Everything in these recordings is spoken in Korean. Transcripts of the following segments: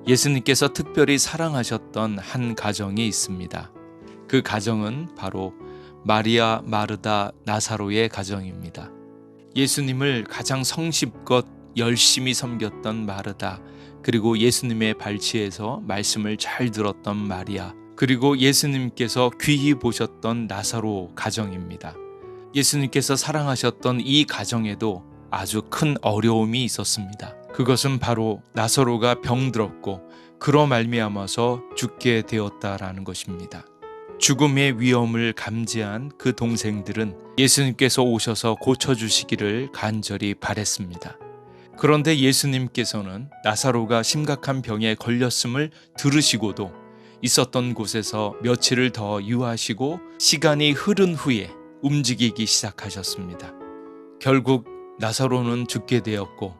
예수님께서 특별히 사랑하셨던 한 가정이 있습니다. 그 가정은 바로 마리아, 마르다, 나사로의 가정입니다. 예수님을 가장 성실껏 열심히 섬겼던 마르다, 그리고 예수님의 발치에서 말씀을 잘 들었던 마리아, 그리고 예수님께서 귀히 보셨던 나사로 가정입니다. 예수님께서 사랑하셨던 이 가정에도 아주 큰 어려움이 있었습니다. 그것은 바로 나사로가 병들었고 그로 말미암아서 죽게 되었다라는 것입니다. 죽음의 위험을 감지한 그 동생들은 예수님께서 오셔서 고쳐주시기를 간절히 바랬습니다. 그런데 예수님께서는 나사로가 심각한 병에 걸렸음을 들으시고도 있었던 곳에서 며칠을 더 유하시고 시간이 흐른 후에 움직이기 시작하셨습니다. 결국 나사로는 죽게 되었고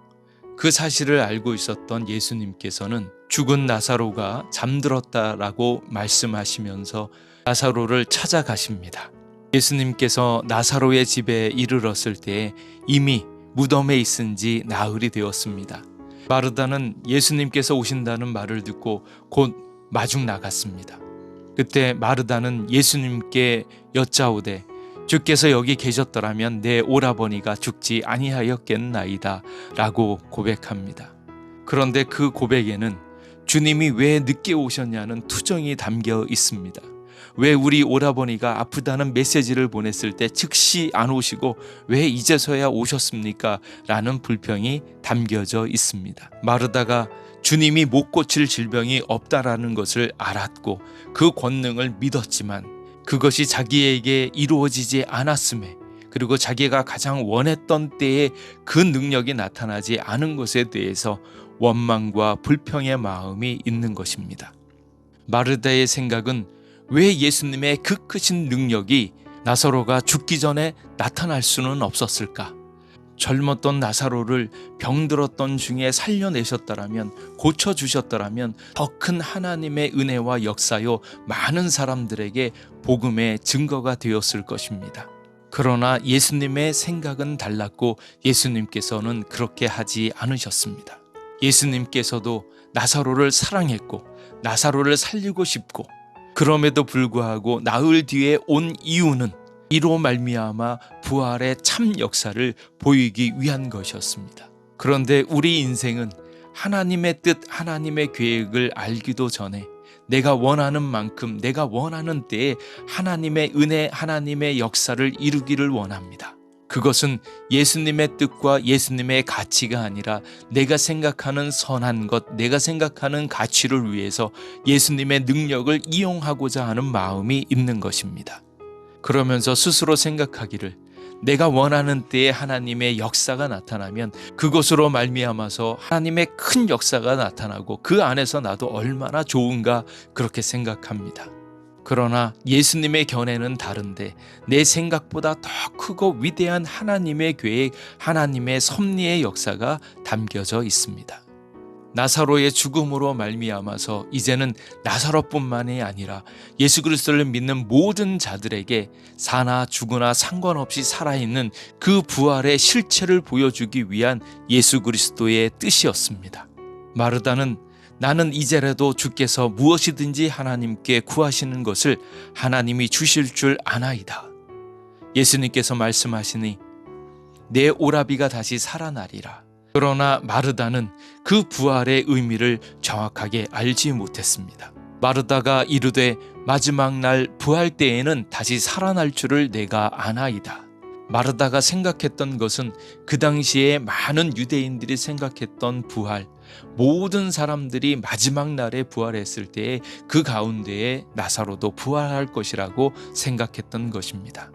그 사실을 알고 있었던 예수님께서는 죽은 나사로가 잠들었다라고 말씀하시면서 나사로를 찾아가십니다. 예수님께서 나사로의 집에 이르렀을 때에 이미 무덤에 있은 지 나흘이 되었습니다. 마르다는 예수님께서 오신다는 말을 듣고 곧 마중 나갔습니다. 그때 마르다는 예수님께 여짜오되 주께서 여기 계셨더라면 내 오라버니가 죽지 아니하였겠나이다 라고 고백합니다. 그런데 그 고백에는 주님이 왜 늦게 오셨냐는 투정이 담겨 있습니다. 왜 우리 오라버니가 아프다는 메시지를 보냈을 때 즉시 안 오시고 왜 이제서야 오셨습니까? 라는 불평이 담겨져 있습니다. 마르다가 주님이 못 고칠 질병이 없다라는 것을 알았고 그 권능을 믿었지만 그것이 자기에게 이루어지지 않았음에, 그리고 자기가 가장 원했던 때에 그 능력이 나타나지 않은 것에 대해서 원망과 불평의 마음이 있는 것입니다. 마르다의 생각은 왜 예수님의 그 크신 능력이 나사로가 죽기 전에 나타날 수는 없었을까? 젊었던 나사로를 병들었던 중에 살려내셨더라면, 고쳐주셨더라면 더 큰 하나님의 은혜와 역사요 많은 사람들에게 복음의 증거가 되었을 것입니다. 그러나 예수님의 생각은 달랐고 예수님께서는 그렇게 하지 않으셨습니다. 예수님께서도 나사로를 사랑했고 나사로를 살리고 싶고, 그럼에도 불구하고 나흘 뒤에 온 이유는 이로 말미암아 부활의 참 역사를 보이기 위한 것이었습니다. 그런데 우리 인생은 하나님의 뜻, 하나님의 계획을 알기도 전에 내가 원하는 만큼, 내가 원하는 때에 하나님의 은혜, 하나님의 역사를 이루기를 원합니다. 그것은 예수님의 뜻과 예수님의 가치가 아니라 내가 생각하는 선한 것, 내가 생각하는 가치를 위해서 예수님의 능력을 이용하고자 하는 마음이 있는 것입니다. 그러면서 스스로 생각하기를 내가 원하는 때에 하나님의 역사가 나타나면 그것으로 말미암아서 하나님의 큰 역사가 나타나고 그 안에서 나도 얼마나 좋은가, 그렇게 생각합니다. 그러나 예수님의 견해는 다른데 내 생각보다 더 크고 위대한 하나님의 계획, 하나님의 섭리의 역사가 담겨져 있습니다. 나사로의 죽음으로 말미암아서 이제는 나사로뿐만이 아니라 예수 그리스도를 믿는 모든 자들에게 사나 죽으나 상관없이 살아있는 그 부활의 실체를 보여주기 위한 예수 그리스도의 뜻이었습니다. 마르다는 나는 이제라도 주께서 무엇이든지 하나님께 구하시는 것을 하나님이 주실 줄 아나이다. 예수님께서 말씀하시니 내 오라비가 다시 살아나리라. 그러나 마르다는 그 부활의 의미를 정확하게 알지 못했습니다. 마르다가 이르되 마지막 날 부활 때에는 다시 살아날 줄을 내가 아나이다. 마르다가 생각했던 것은 그 당시에 많은 유대인들이 생각했던 부활, 모든 사람들이 마지막 날에 부활했을 때에 그 가운데에 나사로도 부활할 것이라고 생각했던 것입니다.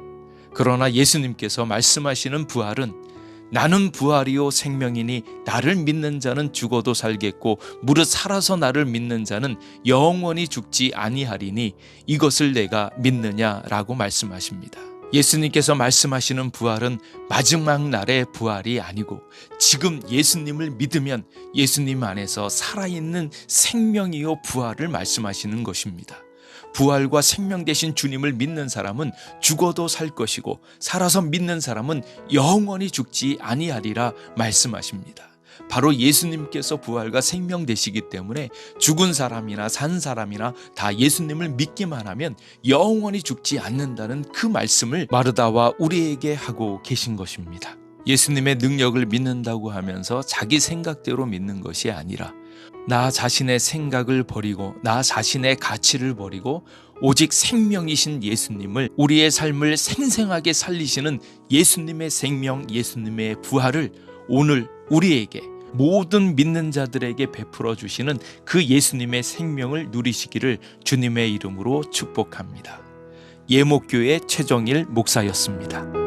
그러나 예수님께서 말씀하시는 부활은 나는 부활이요 생명이니 나를 믿는 자는 죽어도 살겠고 무릇 살아서 나를 믿는 자는 영원히 죽지 아니하리니 이것을 내가 믿느냐라고 말씀하십니다. 예수님께서 말씀하시는 부활은 마지막 날의 부활이 아니고 지금 예수님을 믿으면 예수님 안에서 살아있는 생명이요 부활을 말씀하시는 것입니다. 부활과 생명 되신 주님을 믿는 사람은 죽어도 살 것이고 살아서 믿는 사람은 영원히 죽지 아니하리라 말씀하십니다. 바로 예수님께서 부활과 생명 되시기 때문에 죽은 사람이나 산 사람이나 다 예수님을 믿기만 하면 영원히 죽지 않는다는 그 말씀을 마르다와 우리에게 하고 계신 것입니다. 예수님의 능력을 믿는다고 하면서 자기 생각대로 믿는 것이 아니라 나 자신의 생각을 버리고 나 자신의 가치를 버리고 오직 생명이신 예수님을, 우리의 삶을 생생하게 살리시는 예수님의 생명, 예수님의 부활을 오늘 우리에게, 모든 믿는 자들에게 베풀어 주시는 그 예수님의 생명을 누리시기를 주님의 이름으로 축복합니다. 예목교회 최정일 목사였습니다.